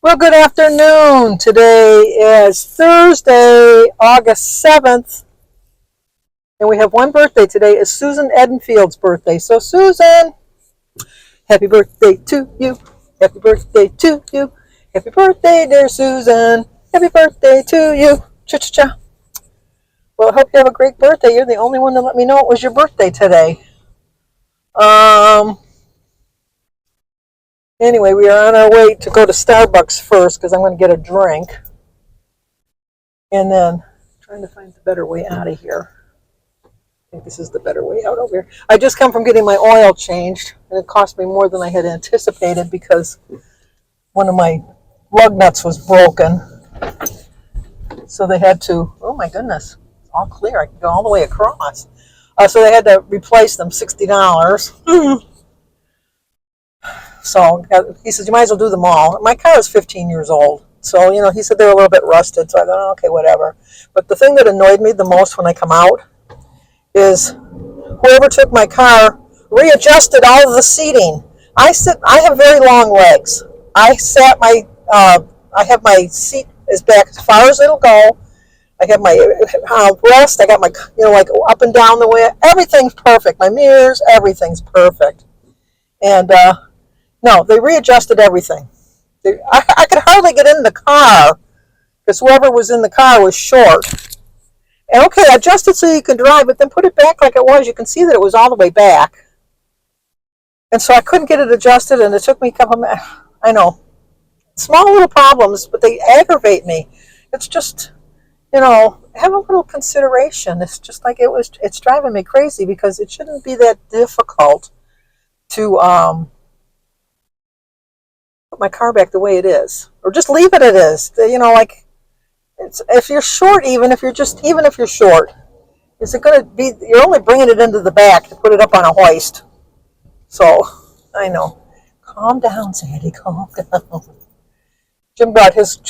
Well, good afternoon. Today is Thursday, August 7th, and we have one birthday today. It's Susan Edenfield's birthday. So, Susan, happy birthday to you. Happy birthday to you. Happy birthday, dear Susan. Happy birthday to you. Cha-cha-cha. Well, I hope you have a great birthday. You're the only one that let me know it was your birthday today. Anyway, we are on our way to go to Starbucks first because I'm going to get a drink. And then trying to find the better way out of here. I think this is the better way out over here. I just come from getting my oil changed, and it cost me more than I had anticipated because one of my lug nuts was broken. So they had to, oh my goodness, it's all clear. I can go all the way across. So they had to replace them, $60. So he said, you might as well do them all. My car is 15 years old. So, he said they were a little bit rusted. So I thought, okay, whatever. But the thing that annoyed me the most when I come out is whoever took my car readjusted all of the seating. I have very long legs. I have my seat is back as far as it'll go. I have my rest. I got my, like up and down the way. Everything's perfect. My mirrors, everything's perfect. And, no, they readjusted everything. I could hardly get in the car because whoever was in the car was short. And okay, adjust it so you can drive, but then put it back like it was. You can see that it was all the way back. And so I couldn't get it adjusted, and it took me a couple minutes. I know. Small little problems, but they aggravate me. It's just, have a little consideration. It's just like it's driving me crazy because it shouldn't be that difficult to put my car back the way it is, or just leave it as is. If you're short, even if you're short, is it going to be? You're only bringing it into the back to put it up on a hoist. So I know. Calm down, Sandy. Calm down. Jim brought his.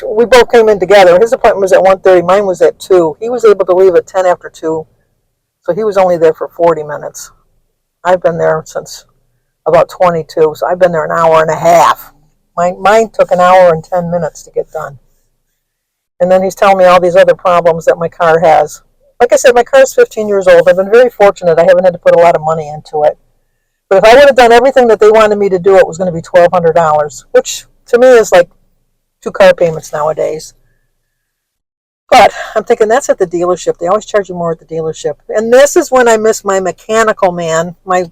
We both came in together. His appointment was at 1:30. Mine was at 2. He was able to leave at 10 after 2, so he was only there for 40 minutes. I've been there since about 22, so I've been there an hour and a half. Mine took an hour and 10 minutes to get done. And then he's telling me all these other problems that my car has. Like I said, my car is 15 years old. I've been very fortunate. I haven't had to put a lot of money into it. But if I would have done everything that they wanted me to do, it was going to be $1,200, which to me is like 2 car payments nowadays. But I'm thinking that's at the dealership. They always charge you more at the dealership. And this is when I miss my mechanical man. My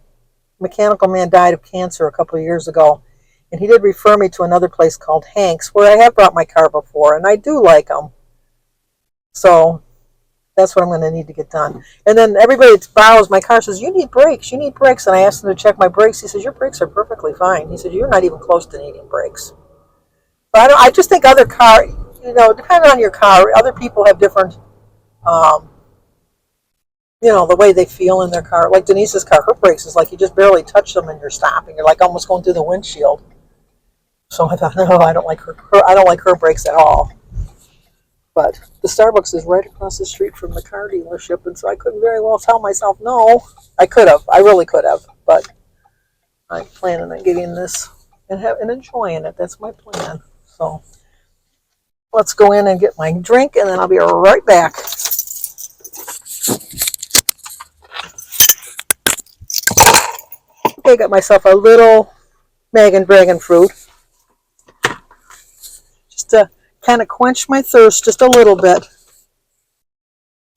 mechanical man died of cancer a couple of years ago, and he did refer me to another place called Hank's, where I have brought my car before, and I do like them. So that's what I'm going to need to get done. And then everybody that borrows my car says, you need brakes, and I asked him to check my brakes. He says, your brakes are perfectly fine. He said, you're not even close to needing brakes. But I just think other car, depending on your car, other people have different the way they feel in their car. Like Denise's car, her brakes is like you just barely touch them and you're stopping. You're like almost going through the windshield. So I thought, no, I don't like her brakes at all. But the Starbucks is right across the street from the car dealership, and so I couldn't very well tell myself no. I could have. I really could have. But I'm planning on getting this and enjoying it. That's my plan. So let's go in and get my drink, and then I'll be right back. Okay, got myself a little Megan Dragon fruit. Just to kind of quench my thirst just a little bit.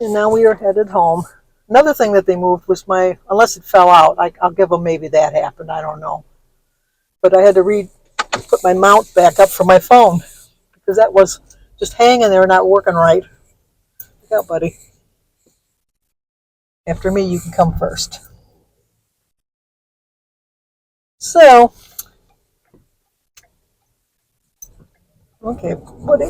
And now we are headed home. Another thing that they moved was unless it fell out, I'll give them maybe that happened, I don't know. But I had to put my mount back up for my phone because that was just hanging there not working right. Look out, buddy. After me, you can come first. So, okay, buddy.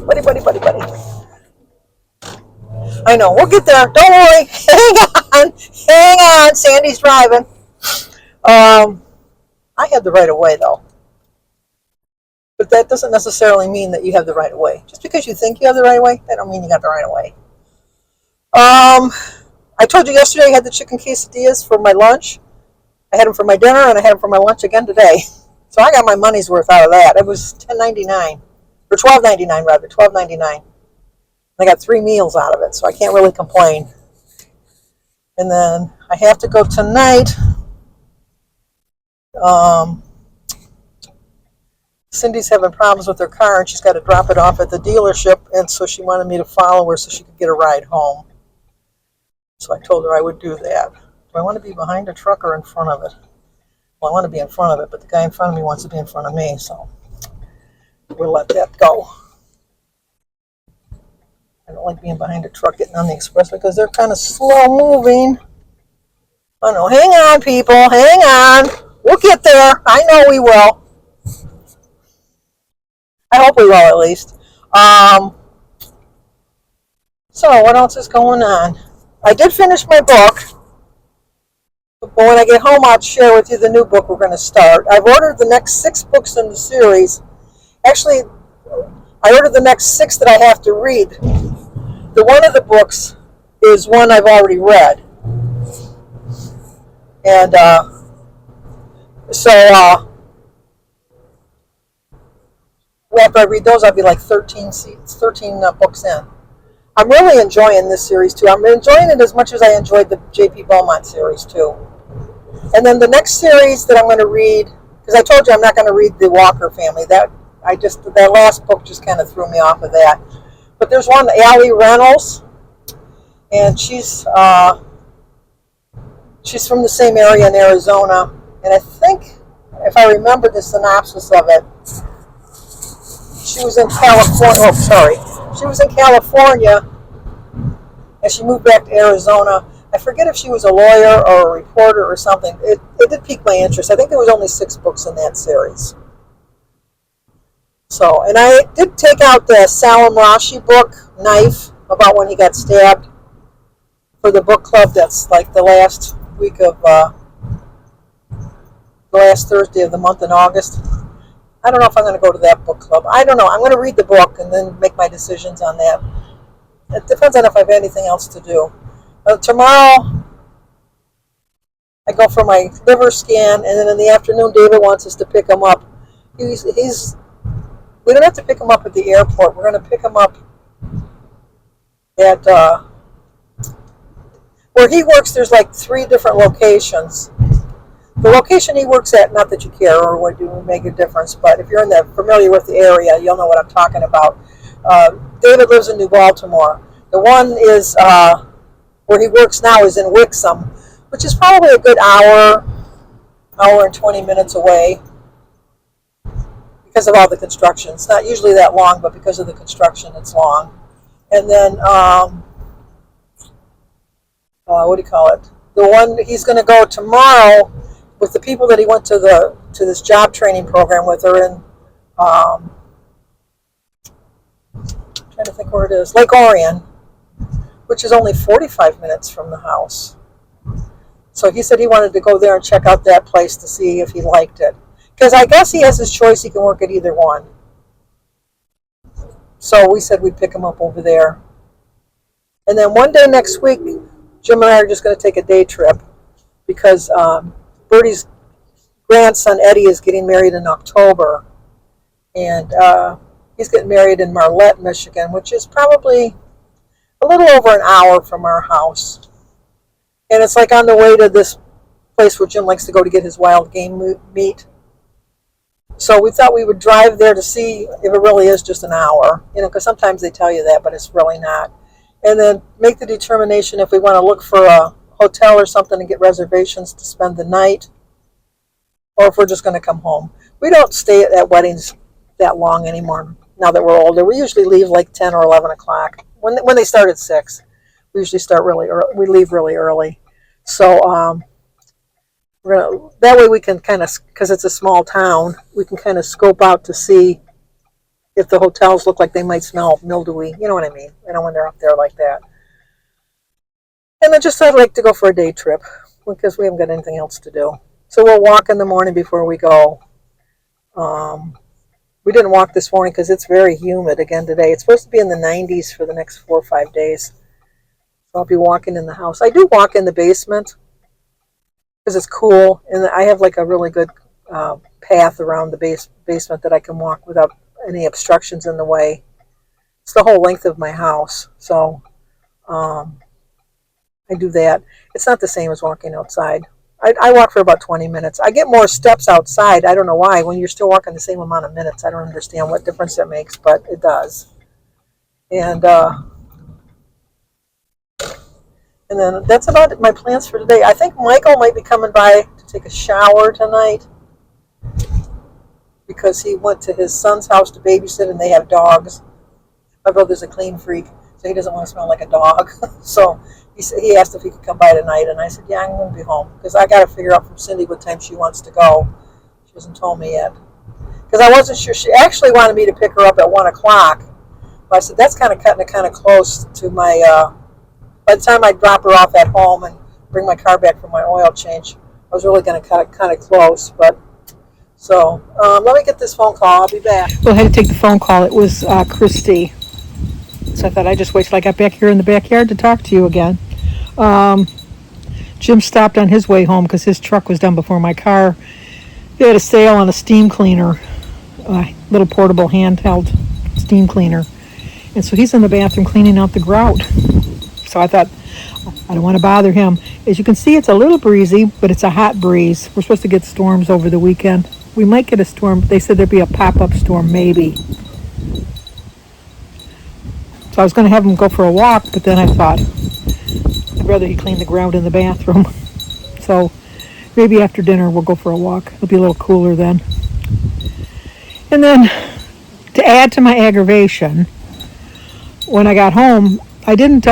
I know, we'll get there. Don't worry. Hang on. Sandy's driving. I had the right of way, though. But that doesn't necessarily mean that you have the right of way. Just because you think you have the right of way, that don't mean you got the right of way. I told you yesterday I had the chicken quesadillas for my lunch. I had them for my dinner, and I had them for my lunch again today. So I got my money's worth out of that. It was $10.99. or $12.99 rather, $12.99. I got 3 meals out of it, so I can't really complain. And then I have to go tonight. Cindy's having problems with her car, and she's got to drop it off at the dealership, and so she wanted me to follow her so she could get a ride home. So I told her I would do that. Do I want to be behind a truck or in front of it? Well, I want to be in front of it, but the guy in front of me wants to be in front of me, so we'll let that go. I don't like being behind a truck getting on the expressway because they're kind of slow moving. Oh no, hang on, people, hang on. We'll get there. I know we will. I hope we will, at least. So what else is going on? I did finish my book, but when I get home, I'll share with you the new book we're going to start. I've ordered the next 6 books in the series. Actually, I ordered the next 6 that I have to read. The one of the books is one I've already read. And so after I read those, I'll be like 13 books in. I'm really enjoying this series too. I'm enjoying it as much as I enjoyed the J.P. Beaumont series too. And then the next series that I'm going to read, because I told you I'm not going to read the Walker family. That last book just kind of threw me off of that. But there's one, Allie Reynolds, and she's from the same area in Arizona. And I think, if I remember the synopsis of it, she was in California. She was in California, and she moved back to Arizona. I forget if she was a lawyer or a reporter or something. It did pique my interest. I think there was only 6 books in that series. So, and I did take out the Salim Rashi book, Knife, about when he got stabbed, for the book club. That's like the last week of, the last Thursday of the month in August. I don't know if I'm going to go to that book club. I don't know. I'm going to read the book and then make my decisions on that. It depends on if I have anything else to do. Tomorrow, I go for my liver scan, and then in the afternoon, David wants us to pick him up. We don't have to pick him up at the airport. We're going to pick him up at where he works. There's like 3 different locations. The location he works at, not that you care or would make a difference, but if you're familiar with the area, you'll know what I'm talking about. David lives in New Baltimore. The one is where he works now is in Wixom, which is probably a good hour and 20 minutes away because of all the construction. It's not usually that long, but because of the construction, it's long. And then, what do you call it? The one he's going to go tomorrow with the people that he went to this job training program with are in, I'm trying to think where it is, Lake Orion, which is only 45 minutes from the house. So he said he wanted to go there and check out that place to see if he liked it. Because I guess he has his choice. He can work at either one. So we said we'd pick him up over there. And then one day next week, Jim and I are just going to take a day trip because Bertie's grandson, Eddie, is getting married in October. And he's getting married in Marlette, Michigan, which is probably a little over an hour from our house. And it's like on the way to this place where Jim likes to go to get his wild game meat. So we thought we would drive there to see if it really is just an hour, because sometimes they tell you that, but it's really not. And then make the determination if we want to look for a hotel or something and get reservations to spend the night, or if we're just going to come home. We don't stay at weddings that long anymore now that we're older. We usually leave like 10 or 11 o'clock. When they start at 6, we usually start really early. We leave really early. So that way we can kind of, because it's a small town, we can kind of scope out to see if the hotels look like they might smell mildewy. You know what I mean? When they're up there like that. And I just I'd like to go for a day trip because we haven't got anything else to do. So we'll walk in the morning before we go. We didn't walk this morning because it's very humid again today. It's supposed to be in the 90s for the next 4 or 5 days. So I'll be walking in the house. I do walk in the basement because it's cool, and I have like a really good path around the basement that I can walk without any obstructions in the way. It's the whole length of my house, so um, I do that. It's not the same as walking outside. I walk for about 20 minutes. I get more steps outside. I don't know why. When you're still walking the same amount of minutes, I don't understand what difference it makes, but it does. And and then that's about my plans for today. I think Michael might be coming by to take a shower tonight because he went to his son's house to babysit, and they have dogs. My brother's a clean freak, so he doesn't want to smell like a dog. So he asked if he could come by tonight, and I said, yeah, I'm going to be home because I got to figure out from Cindy what time she wants to go. She hasn't told me yet because I wasn't sure. She actually wanted me to pick her up at 1 o'clock, but I said that's kind of cutting it kind of close to my. By the time I drop her off at home and bring my car back for my oil change, I was really going to cut it kind of close. But so let me get this phone call. I'll be back. Well, I had to take the phone call. It was Christy. So I thought I'd just wait till I got back here in the backyard to talk to you again. Jim stopped on his way home because his truck was done before my car. They had a sale on a steam cleaner, little portable handheld steam cleaner. And so he's in the bathroom cleaning out the grout. So I thought, I don't want to bother him. As you can see, it's a little breezy, but it's a hot breeze. We're supposed to get storms over the weekend. We might get a storm. They said there'd be a pop-up storm, maybe. So I was going to have him go for a walk, but then I thought, I'd rather he clean the ground in the bathroom. So maybe after dinner we'll go for a walk. It'll be a little cooler then. And then, to add to my aggravation, when I got home, I didn't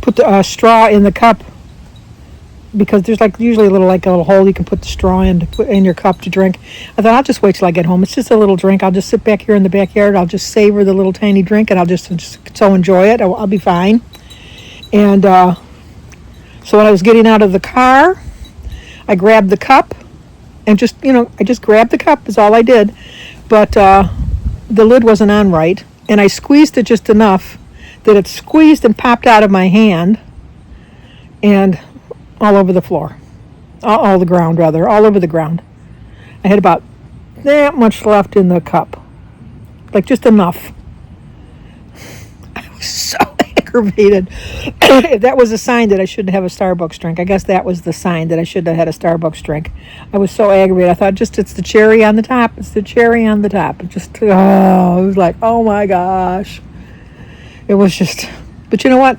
put the straw in the cup because there's usually a little hole you can put the straw in to put in your cup to drink. I thought I'll just wait till I get home. It's just a little drink. I'll just sit back here in the backyard. I'll just savor the little tiny drink, and I'll just so enjoy it. I'll be fine. And so when I was getting out of the car, I grabbed the cup and I just grabbed the cup is all I did. But the lid wasn't on right, and I squeezed it just enough that it squeezed and popped out of my hand and all over the floor. All the ground, rather. All over the ground. I had about that much left in the cup. Just enough. I was so aggravated. That was a sign that I shouldn't have a Starbucks drink. I guess that was the sign that I shouldn't have had a Starbucks drink. I was so aggravated. I thought it's the cherry on the top. It's the cherry on the top. It was like, oh my gosh. It was just, but you know what?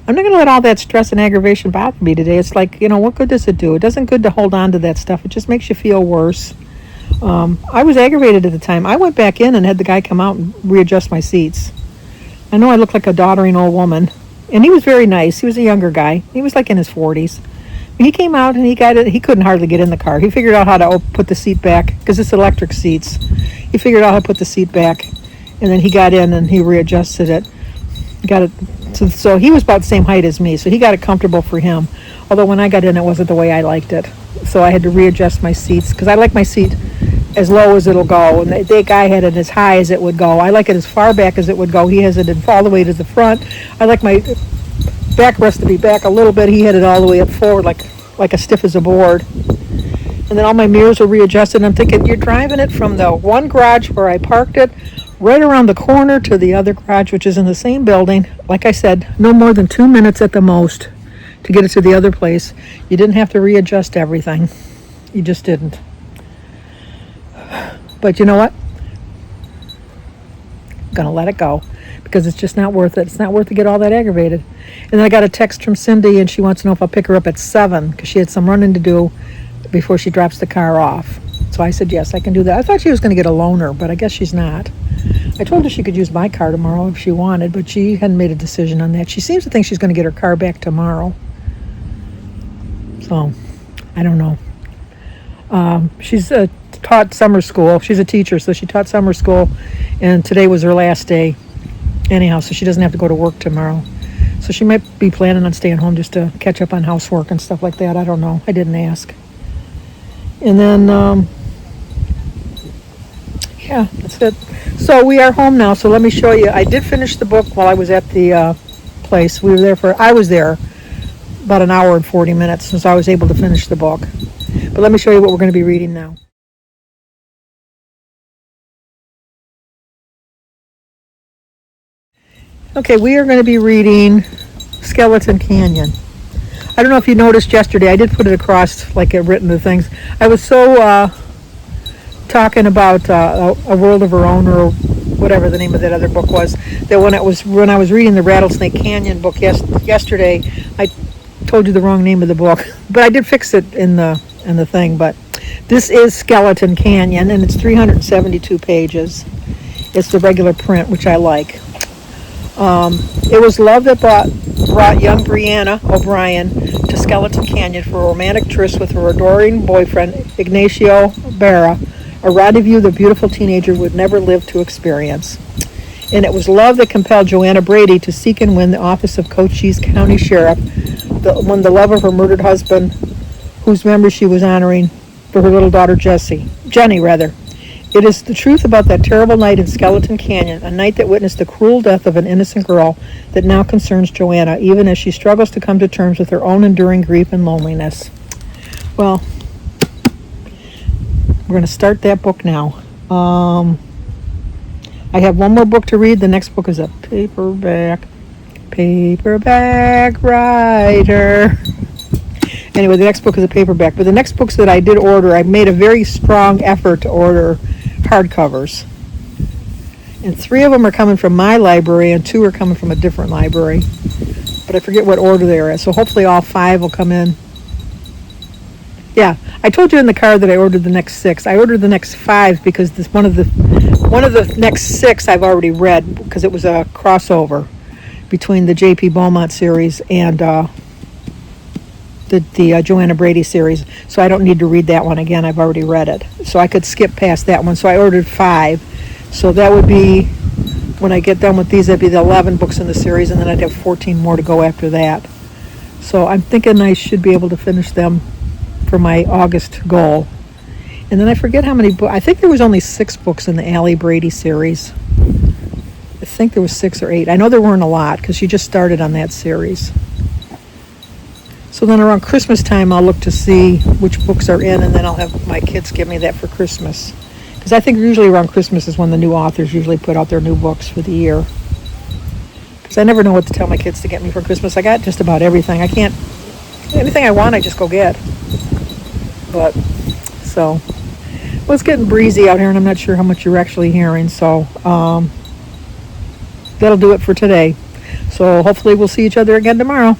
I'm not going to let all that stress and aggravation bother me today. It's like, what good does it do? It doesn't good to hold on to that stuff. It just makes you feel worse. I was aggravated at the time. I went back in and had the guy come out and readjust my seats. I know I look like a doddering old woman. And he was very nice. He was a younger guy. He was in his 40s. He came out and he got it. He couldn't hardly get in the car. He figured out how to put the seat back because it's electric seats. He figured out how to put the seat back. And then he got in and he readjusted it. Got it. So he was about the same height as me, so he got it comfortable for him. Although when I got in, it wasn't the way I liked it. So I had to readjust my seats because I like my seat as low as it'll go, and that guy had it as high as it would go. I like it as far back as it would go. He has it all the way to the front. I like my backrest to be back a little bit. He had it all the way up forward, like as stiff as a board. And then all my mirrors were readjusted. And I'm thinking, you're driving it from the one garage where I parked it right around the corner to the other garage, which is in the same building. Like I said, no more than 2 minutes at the most to get it to the other place. You didn't have to readjust everything. You just didn't. But you know what? I'm going to let it go because it's just not worth it. It's not worth to get all that aggravated. And then I got a text from Cindy, and she wants to know if I'll pick her up at 7 because she had some running to do before she drops the car off. So I said, yes, I can do that. I thought she was going to get a loaner, but I guess she's not. I told her she could use my car tomorrow if she wanted, but she hadn't made a decision on that. She seems to think she's going to get her car back tomorrow. So, I don't know. She's taught summer school. She's a teacher, so she taught summer school, and today was her last day anyhow, so she doesn't have to go to work tomorrow. So she might be planning on staying home just to catch up on housework and stuff like that. I don't know. I didn't ask. And then, yeah, that's it. So we are home now, so let me show you. I did finish the book while I was at the place. I was there about an hour and 40 minutes, since I was able to finish the book. But let me show you what we're going to be reading now. Okay, we are going to be reading Skeleton Canyon. I don't know if you noticed yesterday, I did put it across like it written the things. I was so talking about A World of Her Own, or whatever the name of that other book was, that when I was reading the Rattlesnake Canyon book yesterday, I told you the wrong name of the book, but I did fix it in the thing. But this is Skeleton Canyon, and it's 372 pages. It's the regular print, which I like. It was love that brought young Brianna O'Brien to Skeleton Canyon for a romantic tryst with her adoring boyfriend, Ignacio Barra, a rendezvous the beautiful teenager would never live to experience. And it was love that compelled Joanna Brady to seek and win the office of Cochise County Sheriff, won the love of her murdered husband, whose memory she was honoring for her little daughter Jenny. It is the truth about that terrible night in Skeleton Canyon, a night that witnessed the cruel death of an innocent girl, that now concerns Joanna, even as she struggles to come to terms with her own enduring grief and loneliness. Well, we're going to start that book now. I have one more book to read. The next book is a paperback writer. Anyway, the next book is a paperback. But the next books that I did order, I made a very strong effort to order hardcovers. And 3 of them are coming from my library, and 2 are coming from a different library. But I forget what order they're in. So hopefully all 5 will come in. Yeah, I told you in the car that I ordered the next 6. I ordered the next 5 because one of the next 6 I've already read, because it was a crossover between the J.P. Beaumont series and the Joanna Brady series. So I don't need to read that one again. I've already read it. So I could skip past that one. So I ordered 5. So that would be, when I get done with these, that'd be the 11 books in the series, and then I'd have 14 more to go after that. So I'm thinking I should be able to finish them for my August goal. And then I forget how many books. I think there was only 6 books in the Allie Brady series. I think there was 6 or 8. I know there weren't a lot because she just started on that series. So then around Christmas time, I'll look to see which books are in, and then I'll have my kids give me that for Christmas. Because I think usually around Christmas is when the new authors usually put out their new books for the year. Because I never know what to tell my kids to get me for Christmas. I got just about everything. Anything I want, I just go get. But, well, it's getting breezy out here, and I'm not sure how much you're actually hearing. So, that'll do it for today. So hopefully we'll see each other again tomorrow.